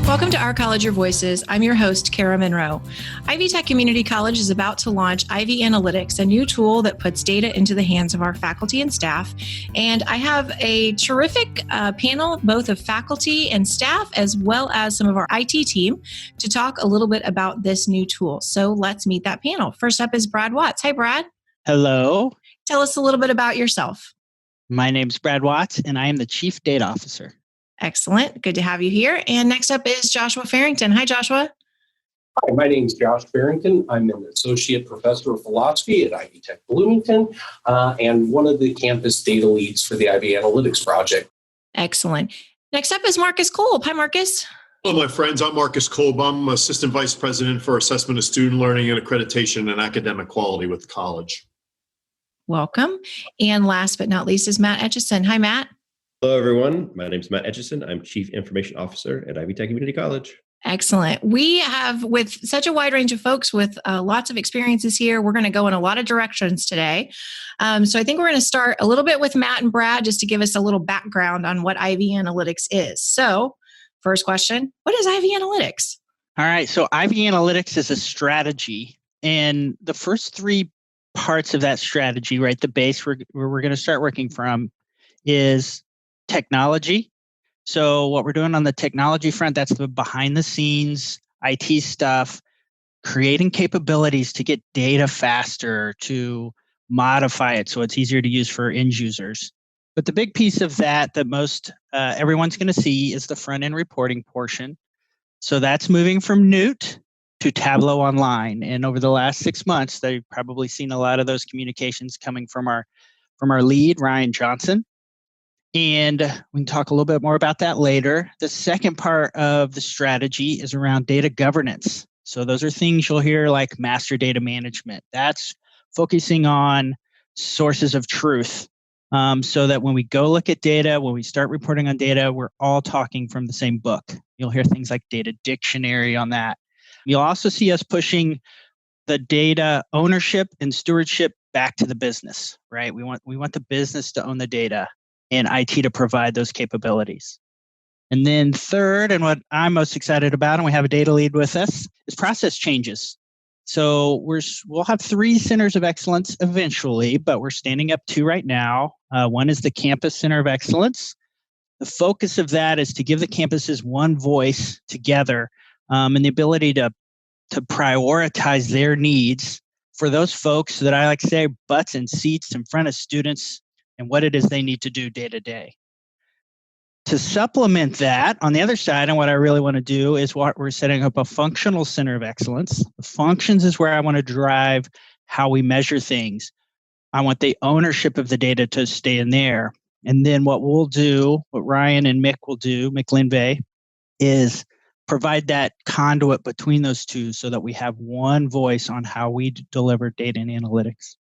Welcome to Our College Your Voices. I'm your host, Kara Monroe. Ivy Tech Community College is about to launch IvyAnalytics, a new tool that puts data into the hands of our faculty and staff. And I have a terrific panel, both of faculty and staff, as well as some of our IT team, to talk a little bit about this new tool. So let's meet that panel. First up is Brad Watts. Hi, Brad. Hello. Tell us a little bit about yourself. My name's Brad Watts, and I am the Chief Data Officer. Excellent. Good to have you here. And next up is Joshua Farrington. Hi, Joshua. Hi, my name is Josh Farrington. I'm an associate professor of philosophy at Ivy Tech Bloomington and one of the campus data leads for the IvyAnalytics project. Excellent. Next up is Marcus Kolb. Hi, Marcus. Hello, my friends. I'm Marcus Kolb. I'm Assistant Vice President for Assessment of Student Learning and Accreditation and Academic Quality with the college. Welcome. And last but not least is Matt Etchison. Hi, Matt. Hello, everyone. My name is Matt Etchison. I'm Chief Information Officer at Ivy Tech Community College. Excellent. We have, with such a wide range of folks with lots of experiences here, we're going to go in a lot of directions today. So I think we're going to start a little bit with Matt and Brad just to give us a little background on what IvyAnalytics is. So first question, what is IvyAnalytics? All right. So IvyAnalytics is a strategy. And the first three parts of that strategy, right, the base where we're going to start working from is technology. So what we're doing on the technology front, that's the behind the scenes IT stuff, creating capabilities to get data faster, to modify it so it's easier to use for end users. But the big piece of that most everyone's going to see is the front end reporting portion. So that's moving from Newt to Tableau Online. And over the last 6 months, they've probably seen a lot of those communications coming from our lead, Ryan Johnson. And we can talk a little bit more about that later. The second part of the strategy is around data governance. So those are things you'll hear like master data management. That's focusing on sources of truth so that when we go look at data, when we start reporting on data, we're all talking from the same book. You'll hear things like data dictionary on that. You'll also see us pushing the data ownership and stewardship back to the business, right? We want the business to own the data and IT to provide those capabilities. And then third, and what I'm most excited about, and we have a data lead with us, is process changes. So we'll have 3 centers of excellence eventually, but we're standing up 2 right now. One is the Campus Center of Excellence. The focus of that is to give the campuses one voice together and the ability to prioritize their needs for those folks that I like to say butts and seats in front of students and what it is they need to do day to day. To supplement that, on the other side, and what I really want to do is what we're setting up a functional center of excellence. The functions is where I want to drive how we measure things. I want the ownership of the data to stay in there. And then what we'll do, what Ryan and Mick will do, Mick Linvey, is provide that conduit between those two so that we have one voice on how we deliver data and analytics.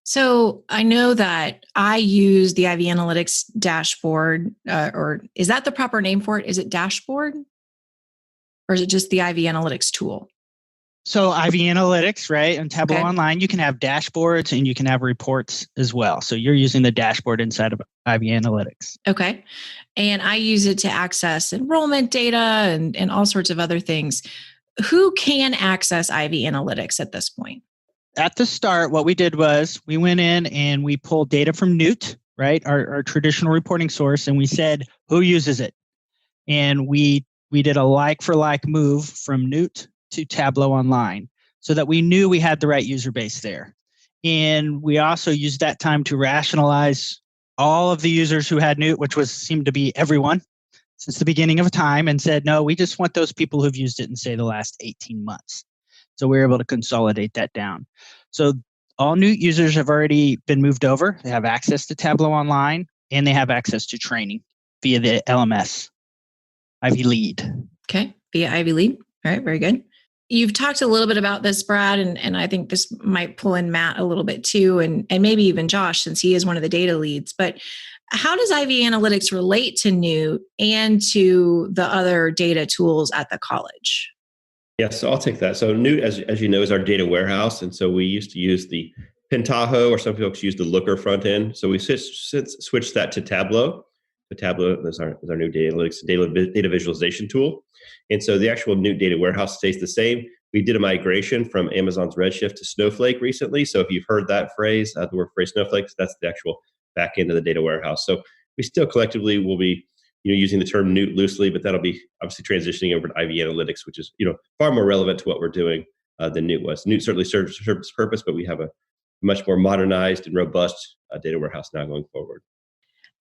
So I know that I use the IvyAnalytics dashboard, or is that the proper name for it? Is it dashboard? Or is it just the IvyAnalytics tool? So IvyAnalytics, right? And Tableau Okay. Online, you can have dashboards and you can have reports as well. So you're using the dashboard inside of IvyAnalytics. Okay. And I use it to access enrollment data and all sorts of other things. Who can access IvyAnalytics at this point? At the start, what we did was we went in and we pulled data from Newt, right? Our traditional reporting source, and we said, who uses it? And we did a like for like move from Newt to Tableau Online so that we knew we had the right user base there. And we also used that time to rationalize all of the users who had Newt, which seemed to be everyone since the beginning of time, and said, no, we just want those people who've used it in, say, the last 18 months. So we were able to consolidate that down. So all new users have already been moved over. They have access to Tableau Online, and they have access to training via the LMS, Ivy Lead. Okay, via Ivy Lead. All right, very good. You've talked a little bit about this, Brad, and I think this might pull in Matt a little bit too, and maybe even Josh, since he is one of the data leads. But how does IvyAnalytics relate to Newt and to the other data tools at the college? Yes, so I'll take that. So Newt, as you know, is our data warehouse. And so we used to use the Pentaho, or some folks use the Looker front end. So we switched that to Tableau. The Tableau is our new data analytics, data visualization tool. And so the actual new data warehouse stays the same. We did a migration from Amazon's Redshift to Snowflake recently. So if you've heard that phrase, the word phrase Snowflake, that's the actual back end of the data warehouse. So we still collectively will be using the term Newt loosely, but that'll be obviously transitioning over to IvyAnalytics, which is far more relevant to what we're doing than Newt was. Newt certainly serves its purpose, but we have a much more modernized and robust data warehouse now going forward.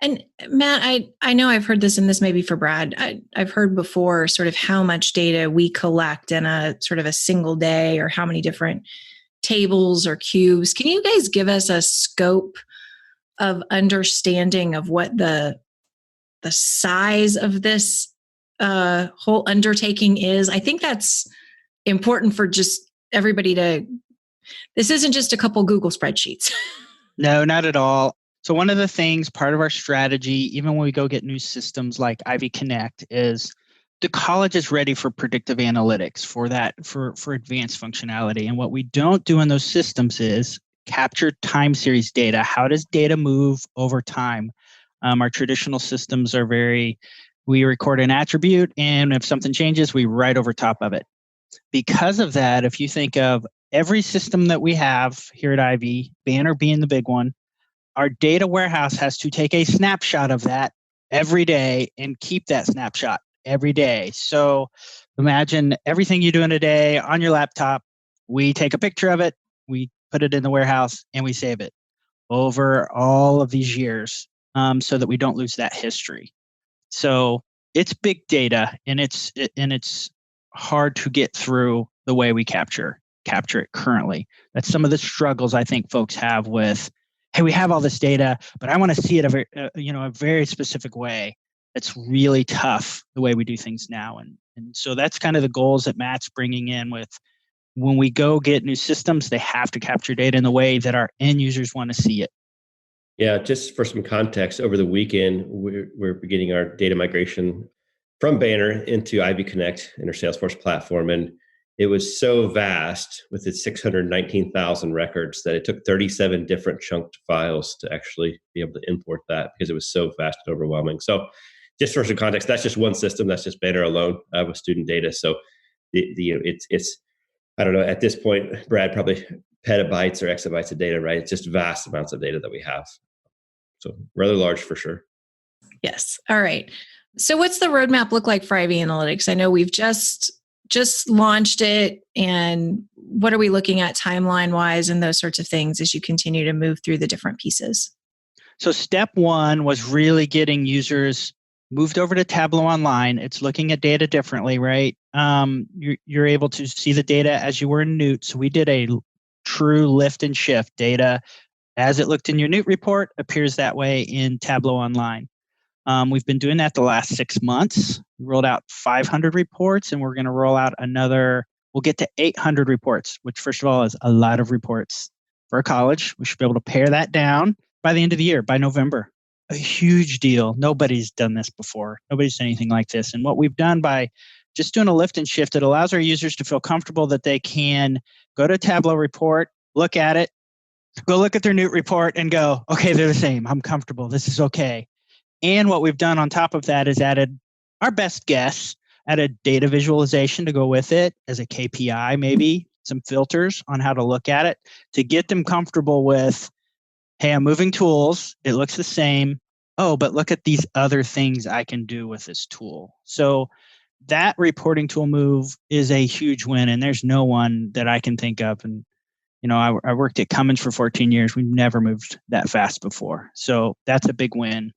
And Matt, I know I've heard this, and this may be for Brad. I've heard before sort of how much data we collect in a sort of a single day, or how many different tables or cubes. Can you guys give us a scope of understanding of what the size of this whole undertaking is? I think that's important for just everybody to. This isn't just a couple Google spreadsheets. No, not at all. So one of the things, part of our strategy, even when we go get new systems like Ivy Connect, is the college is ready for predictive analytics for advanced functionality. And what we don't do in those systems is capture time series data. How does data move over time? Our traditional systems are we record an attribute, and if something changes, we write over top of it. Because of that, if you think of every system that we have here at Ivy, Banner being the big one, our data warehouse has to take a snapshot of that every day and keep that snapshot every day. So imagine everything you do in a day on your laptop. We take a picture of it, we put it in the warehouse, and we save it over all of these years so that we don't lose that history. So it's big data, and it's hard to get through the way we capture it currently. That's some of the struggles I think folks have with, hey, we have all this data, but I want to see it a very specific way. It's really tough the way we do things now. And so that's kind of the goals that Matt's bringing in with when we go get new systems, they have to capture data in the way that our end users want to see it. Yeah, just for some context, over the weekend, we're beginning our data migration from Banner into Ivy Connect in our Salesforce platform. And it was so vast with its 619,000 records that it took 37 different chunked files to actually be able to import that because it was so vast and overwhelming. So just for some context, that's just one system. That's just Banner alone with student data. So it's I don't know, at this point, Brad, probably petabytes or exabytes of data, right? It's just vast amounts of data that we have. So rather large for sure. Yes. All right. So what's the roadmap look like for IvyAnalytics? I know we've just launched it, and what are we looking at timeline wise and those sorts of things as you continue to move through the different pieces? So step one was really getting users moved over to Tableau Online. It's looking at data differently, right? You're able to see the data as you were in Newt. So we did a true lift and shift. Data as it looked in your Newt report appears that way in Tableau Online. We've been doing that the last 6 months. We rolled out 500 reports, and we're going to roll out we'll get to 800 reports, which first of all is a lot of reports for a college. We should be able to pare that down by the end of the year, by November. A huge deal. Nobody's done this before. Nobody's done anything like this. And what we've done by just doing a lift and shift, it allows our users to feel comfortable that they can go to a Tableau report, look at it, go look at their Newt report and go, okay, they're the same. I'm comfortable. This is okay. And what we've done on top of that is added our best guess, added data visualization to go with it as a KPI, maybe some filters on how to look at it to get them comfortable with, hey, I'm moving tools. It looks the same. Oh, but look at these other things I can do with this tool. So that reporting tool move is a huge win. And there's no one that I can think of. And, I worked at Cummins for 14 years. We've never moved that fast before. So that's a big win.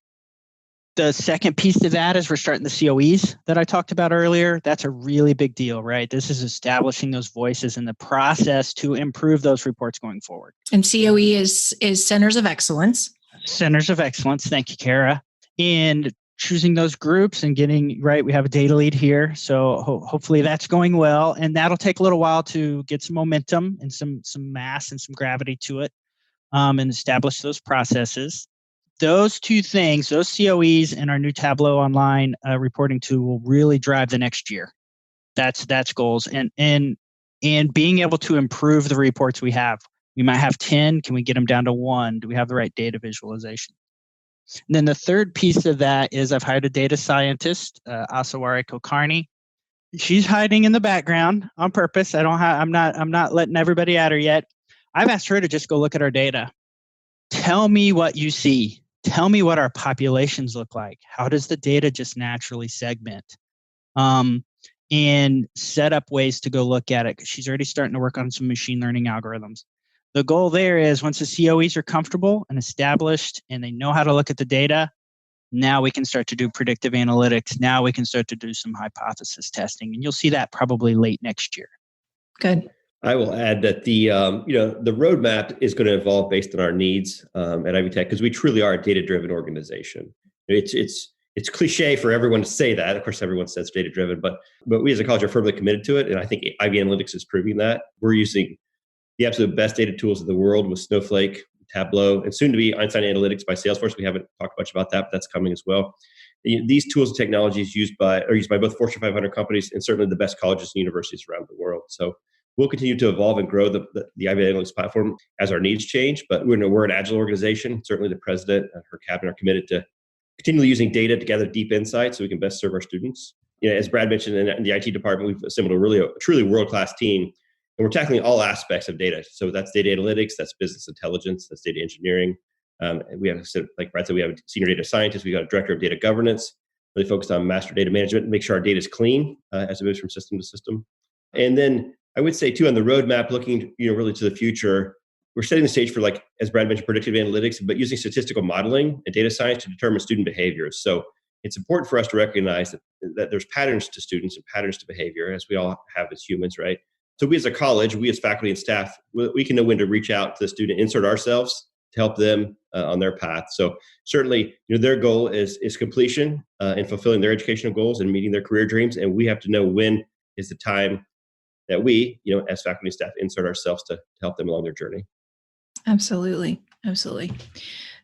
The second piece to that is we're starting the COEs that I talked about earlier. That's a really big deal, right? This is establishing those voices in the process to improve those reports going forward. And COE is Centers of Excellence. Centers of Excellence. Thank you, Kara. And choosing those groups and getting, right, we have a data lead here. So hopefully that's going well. And that'll take a little while to get some momentum and some mass and some gravity to it and establish those processes. Those two things, those COEs and our new Tableau Online reporting tool will really drive the next year. That's goals. And being able to improve the reports we have. We might have 10. Can we get them down to 1? Do we have the right data visualization? And then the third piece of that is I've hired a data scientist, Asawari Kulkarni. She's hiding in the background on purpose. I'm not letting everybody at her yet. I've asked her to just go look at our data. Tell me what you see. Tell me what our populations look like. How does the data just naturally segment? And set up ways to go look at it. She's already starting to work on some machine learning algorithms. The goal there is once the COEs are comfortable and established and they know how to look at the data, now we can start to do predictive analytics. Now we can start to do some hypothesis testing. And you'll see that probably late next year. Good. I will add that the roadmap is going to evolve based on our needs at Ivy Tech because we truly are a data-driven organization. It's cliche for everyone to say that. Of course, everyone says data-driven, but we as a college are firmly committed to it, and I think IvyAnalytics is proving that. We're using the absolute best data tools in the world with Snowflake, Tableau, and soon to be Einstein Analytics by Salesforce. We haven't talked much about that, but that's coming as well. These tools and technologies are used by both Fortune 500 companies and certainly the best colleges and universities around the world. So we'll continue to evolve and grow the IvyAnalytics platform as our needs change, but we're an agile organization. Certainly the president and her cabinet are committed to continually using data to gather deep insights so we can best serve our students. As Brad mentioned, in the IT department, we've assembled a truly world-class team, and we're tackling all aspects of data. So that's data analytics, that's business intelligence, that's data engineering. And we have, like Brad said, we have a senior data scientist, we've got a director of data governance, really focused on master data management, make sure our data is clean as it moves from system to system. And then I would say too, on the roadmap, looking really to the future, we're setting the stage for, like, as Brad mentioned, predictive analytics, but using statistical modeling and data science to determine student behaviors. So it's important for us to recognize that there's patterns to students and patterns to behavior, as we all have as humans, right? So we as a college, we as faculty and staff, we can know when to reach out to the student, insert ourselves to help them on their path. So certainly, their goal is completion and fulfilling their educational goals and meeting their career dreams. And we have to know when is the time that we, as faculty and staff, insert ourselves to help them along their journey. Absolutely. Absolutely.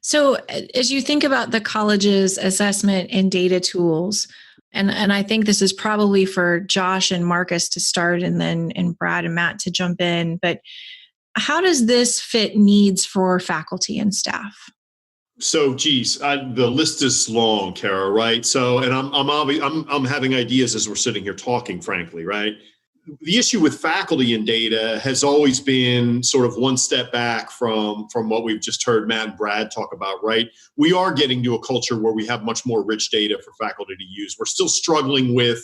So as you think about the college's assessment and data tools, and I think this is probably for Josh and Marcus to start and Brad and Matt to jump in, but how does this fit needs for faculty and staff? So, the list is long, Kara, right? So, and I'm having ideas as we're sitting here talking, frankly, right? The issue with faculty and data has always been sort of one step back from what we've just heard Matt and Brad talk about, right? We are getting to a culture where we have much more rich data for faculty to use. We're still struggling with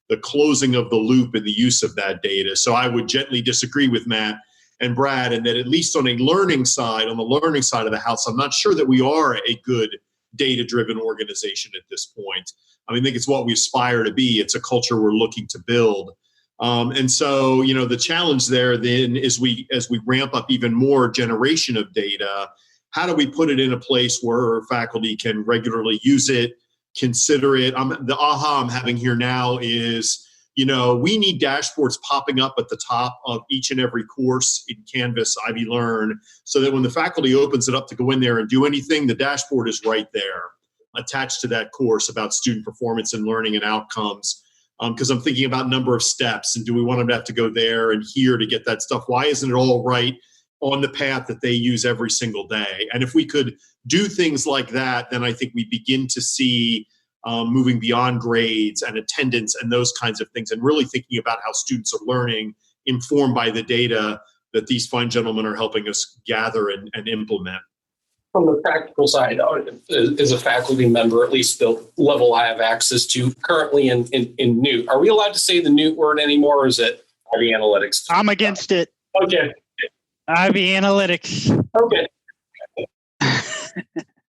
the closing of the loop and the use of that data. So I would gently disagree with Matt and Brad, and that at least on the learning side of the house, I'm not sure that we are a good data-driven organization at this point. I think it's what we aspire to be. It's a culture we're looking to build. And so, the challenge there then is as we ramp up even more generation of data, how do we put it in a place where faculty can regularly use it, consider it? The aha I'm having here now is, we need dashboards popping up at the top of each and every course in Canvas Ivy Learn, so that when the faculty opens it up to go in there and do anything, the dashboard is right there attached to that course about student performance and learning and outcomes. Because I'm thinking about number of steps, and do we want them to have to go there and here to get that stuff? Why isn't it all right on the path that they use every single day? And if we could do things like that, then I think we begin to see moving beyond grades and attendance and those kinds of things, and really thinking about how students are learning, informed by the data that these fine gentlemen are helping us gather and implement. From the practical side, as a faculty member, at least the level I have access to currently in Newt, are we allowed to say the Newt word anymore, or is it IvyAnalytics? I'm against it. Okay. IvyAnalytics. Okay.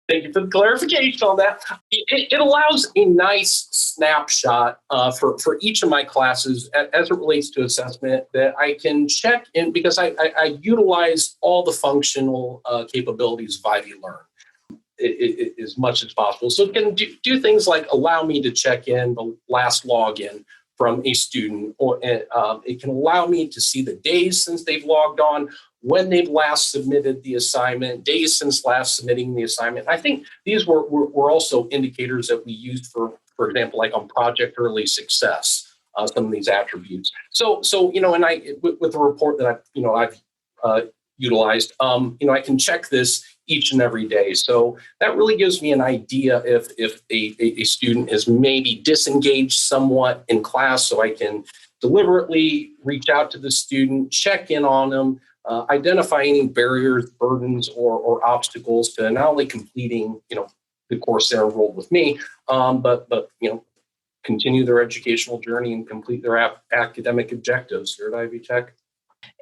Thank you for the clarification on that. It allows a nice snapshot for each of my classes as it relates to assessment that I can check in, because I utilize all the functional capabilities of Ivy Learn as much as possible. So it can do things like allow me to check in the last login from a student, or it can allow me to see the days since they've logged on, when they've last submitted the assignment, days since last submitting the assignment. I think these were also indicators that we used for example, like on project early success, some of these attributes. So and with the report that I've utilized, I can check this each and every day. So that really gives me an idea if a student is maybe disengaged somewhat in class, so I can deliberately reach out to the student, check in on them, identify any barriers, burdens, or obstacles to not only completing, the course they're enrolled with me, but continue their educational journey and complete their academic objectives here at Ivy Tech.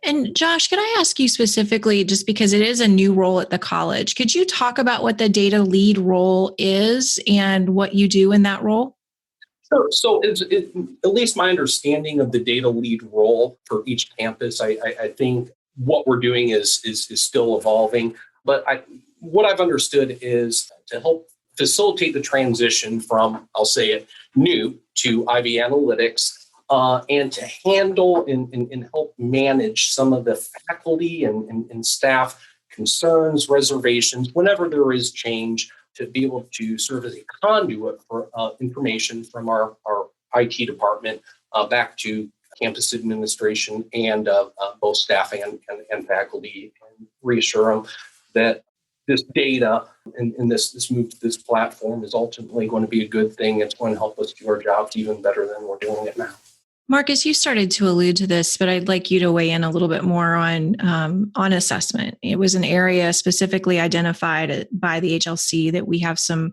And Josh, could I ask you specifically, just because it is a new role at the college, could you talk about what the data lead role is and what you do in that role? Sure. So at least my understanding of the data lead role for each campus, I think what we're doing is still evolving. But what I've understood is to help facilitate the transition from, I'll say it, new to IvyAnalytics, and to handle and help manage some of the faculty and staff concerns, reservations, whenever there is change, to be able to serve as a conduit for information from our IT department back to campus administration and both staff and faculty, and reassure them that this data and this move to this platform is ultimately going to be a good thing. It's going to help us do our jobs even better than we're doing it now. Marcus, you started to allude to this, but I'd like you to weigh in a little bit more on assessment. It was an area specifically identified by the HLC that we have some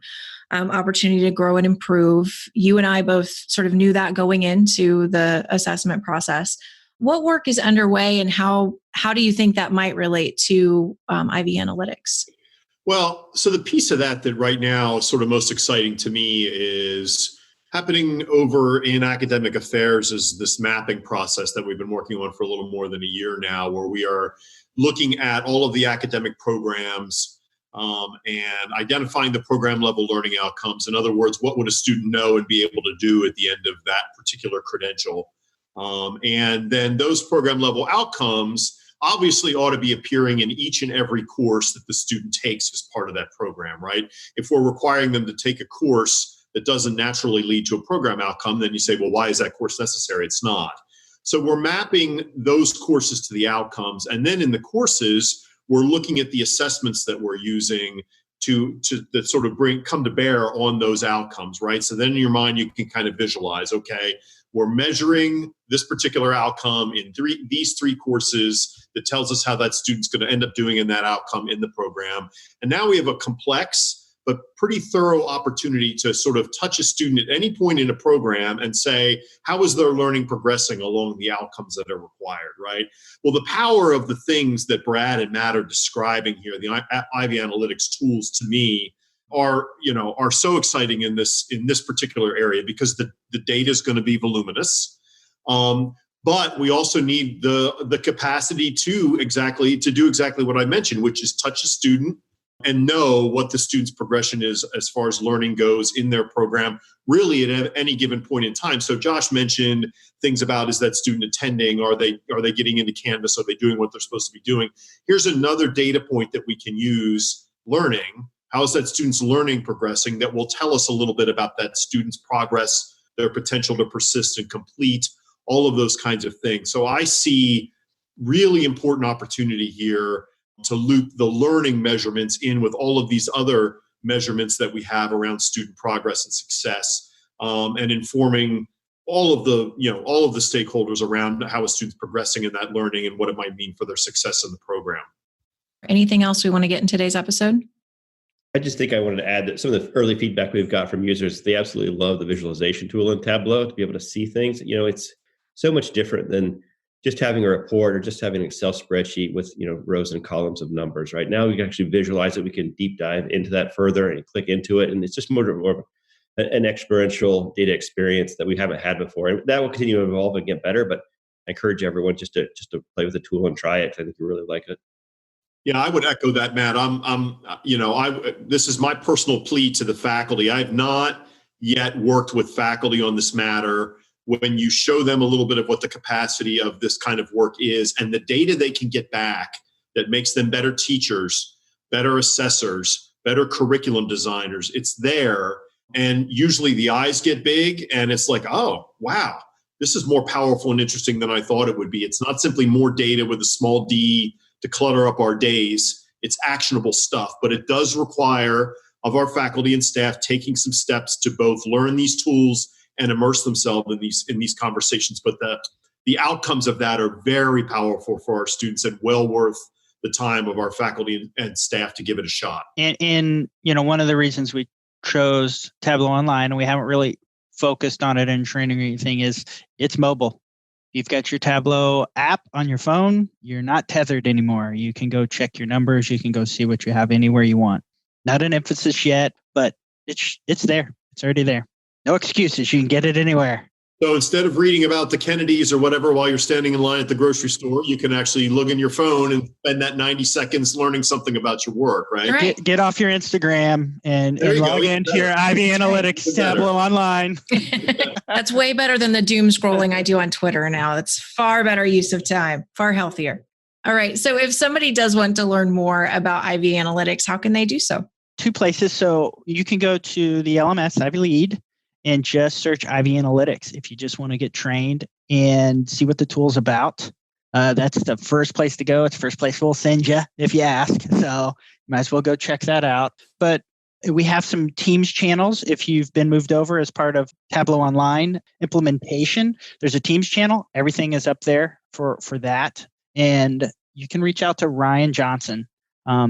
opportunity to grow and improve. You and I both sort of knew that going into the assessment process. What work is underway, and how do you think that might relate to IvyAnalytics? Well, so the piece of that right now is sort of most exciting to me is happening over in academic affairs is this mapping process that we've been working on for a little more than a year now, where we are looking at all of the academic programs and identifying the program level learning outcomes. In other words, what would a student know and be able to do at the end of that particular credential? And then those program level outcomes obviously ought to be appearing in each and every course that the student takes as part of that program, right? If we're requiring them to take a course that doesn't naturally lead to a program outcome, then you say, well, why is that course necessary? It's not. So we're mapping those courses to the outcomes. And then in the courses, we're looking at the assessments that we're using to that sort of come to bear on those outcomes, right? So then in your mind, you can kind of visualize, okay, we're measuring this particular outcome in these three courses that tells us how that student's going to end up doing in that outcome in the program. And now we have a complex but pretty thorough opportunity to sort of touch a student at any point in a program and say, how is their learning progressing along the outcomes that are required, right? Well, the power of the things that Brad and Matt are describing here, the IvyAnalytics tools, to me are so exciting in this particular area, because the data is going to be voluminous. But we also need the capacity to do exactly what I mentioned, which is touch a student and know what the student's progression is as far as learning goes in their program, really at any given point in time. So Josh mentioned things about, is that student attending? Are they getting into Canvas? Are they doing what they're supposed to be doing? Here's another data point that we can use: learning. How is that student's learning progressing? That will tell us a little bit about that student's progress, their potential to persist and complete, all of those kinds of things. So I see really important opportunity here to loop the learning measurements in with all of these other measurements that we have around student progress and success, and informing all of the stakeholders around how a student's progressing in that learning and what it might mean for their success in the program. Anything else we want to get in today's episode? I just think I wanted to add that some of the early feedback we've got from users, they absolutely love the visualization tool in Tableau to be able to see things. It's so much different than just having a report or just having an Excel spreadsheet with, rows and columns of numbers. Right now, we can actually visualize it. We can deep dive into that further and click into it. And it's just more of an experiential data experience that we haven't had before. And that will continue to evolve and get better. But I encourage everyone just to play with the tool and try it. I think you really like it. Yeah, I would echo that, Matt. This is my personal plea to the faculty. I've not yet worked with faculty on this matter. When you show them a little bit of what the capacity of this kind of work is and the data they can get back that makes them better teachers, better assessors, better curriculum designers, it's there. And usually the eyes get big and it's like, oh, wow, this is more powerful and interesting than I thought it would be. It's not simply more data with a small d to clutter up our days. It's actionable stuff, but it does require of our faculty and staff taking some steps to both learn these tools and immerse themselves in these conversations. But the outcomes of that are very powerful for our students and well worth the time of our faculty and staff to give it a shot. And one of the reasons we chose Tableau Online, and we haven't really focused on it in training or anything, is it's mobile. You've got your Tableau app on your phone. You're not tethered anymore. You can go check your numbers. You can go see what you have anywhere you want. Not an emphasis yet, but it's there. It's already there. No excuses. You can get it anywhere. So instead of reading about the Kennedys or whatever while you're standing in line at the grocery store, you can actually look in your phone and spend that 90 seconds learning something about your work, right? Get off your Instagram and log into your IvyAnalytics Tableau Online. That's way better than the doom scrolling I do on Twitter now. That's far better use of time, far healthier. All right. So if somebody does want to learn more about IvyAnalytics, how can they do so? 2 places. So you can go to the LMS, Ivy Lead, and just search IvyAnalytics if you just want to get trained and see what the tool's about. That's the first place to go. It's the first place we'll send you if you ask. So you might as well go check that out. But we have some Teams channels. If you've been moved over as part of Tableau Online implementation, there's a Teams channel. Everything is up there for that. And you can reach out to Ryan Johnson.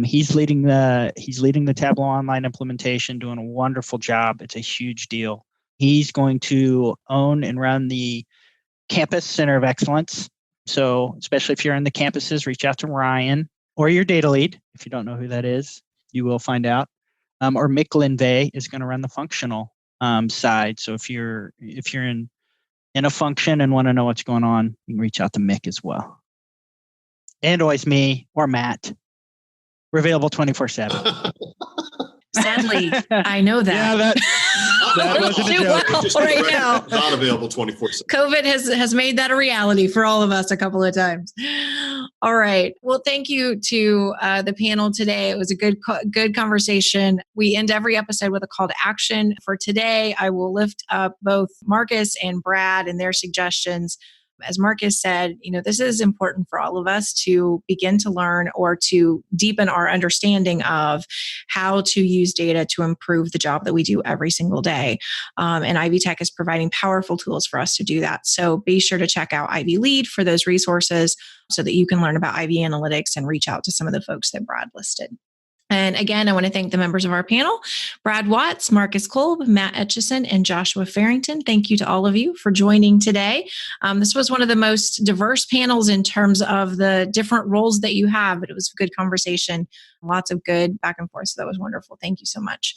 He's leading the Tableau Online implementation, doing a wonderful job. It's a huge deal. He's going to own and run the Campus Center of Excellence. So especially if you're in the campuses, reach out to Ryan or your data lead. If you don't know who that is, you will find out. Or Mick Linvey is going to run the functional side. So if you're in a function and want to know what's going on, you can reach out to Mick as well. And always me or Matt. We're available 24/7. Sadly, I know that. Yeah, that wasn't a joke. Well right now. Not available 24/7. COVID has made that a reality for all of us a couple of times. All right. Well, thank you to the panel today. It was a good conversation. We end every episode with a call to action. For today, I will lift up both Marcus and Brad and their suggestions. As Marcus said, this is important for all of us to begin to learn or to deepen our understanding of how to use data to improve the job that we do every single day. And Ivy Tech is providing powerful tools for us to do that. So be sure to check out Ivy Lead for those resources so that you can learn about IvyAnalytics and reach out to some of the folks that Brad listed. And again, I want to thank the members of our panel, Brad Watts, Marcus Kolb, Matt Etchison, and Joshua Farrington. Thank you to all of you for joining today. This was one of the most diverse panels in terms of the different roles that you have, but it was a good conversation, lots of good back and forth. So that was wonderful. Thank you so much.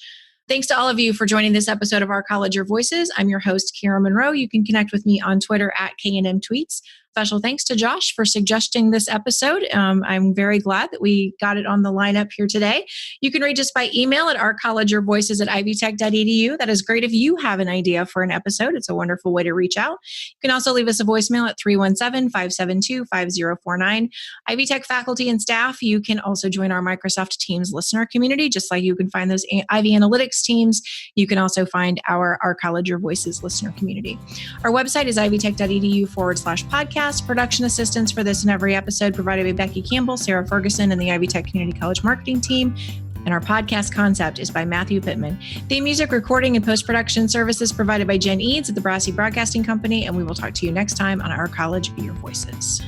Thanks to all of you for joining this episode of Our College, Your Voices. I'm your host, Kara Monroe. You can connect with me on Twitter at KNM Tweets. Special thanks to Josh for suggesting this episode. I'm very glad that we got it on the lineup here today. You can reach us by email at ourcollegeyourvoices@ivytech.edu. That is great if you have an idea for an episode. It's a wonderful way to reach out. You can also leave us a voicemail at 317-572-5049. Ivy Tech faculty and staff, you can also join our Microsoft Teams listener community, just like you can find those IvyAnalytics teams. You can also find our College Your Voices listener community. Our website is ivytech.edu/podcast. Production assistance for this and every episode provided by Becky Campbell, Sarah Ferguson, and the Ivy Tech Community College marketing team. And our podcast concept is by Matthew Pittman. Theme music, recording, and post-production services provided by Jen Eads at the Brassy Broadcasting Company. And we will talk to you next time on Our College, Your Voices.